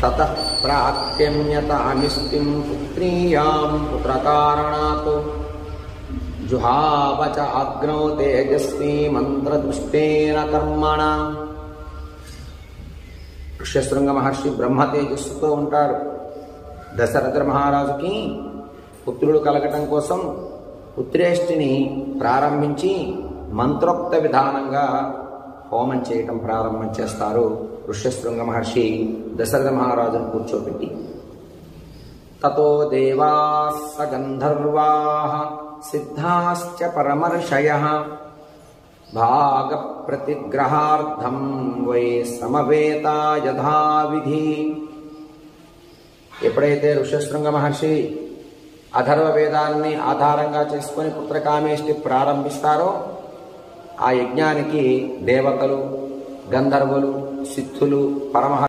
తతః ప్రాప్యమ్యతామిష్టిం పుత్రీయాం పుత్రకారణాత్ జుహావ చ అగ్నౌ తేజస్వి మంత్రదృష్టేన కర్మణ. ఋష్యశృంగ మహర్షి బ్రహ్మ తేజస్సుతో ఉంటారు. దశరథ మహారాజుకి పుత్రుడు కలగటం కోసం పుత్రేష్టిని ప్రారంభించి మంత్రోక్త విధానంగా హోమం చేయటం ప్రారంభం చేస్తారు. ఋష్యశృంగ మహర్షి దశరథ మహారాజును కూర్చోబెట్టి తతో దేవాః స గంధర్వాః సిద్ధాశ్చ పరమర్షయః భాగ ప్రతిగ్రహార్థం వై సమవేత యథావిధి. ఎప్పుడైతే ఋష్యశృంగ మహర్షి అథర్వ వేదాన్ని ఆధారంగా చేసుకుని పుత్రకామేష్టి ప్రారంభిస్తారో ఆ యజ్ఞానికి దేవతలు, గంధర్వులు, సిద్ధులు, పరమహంసలు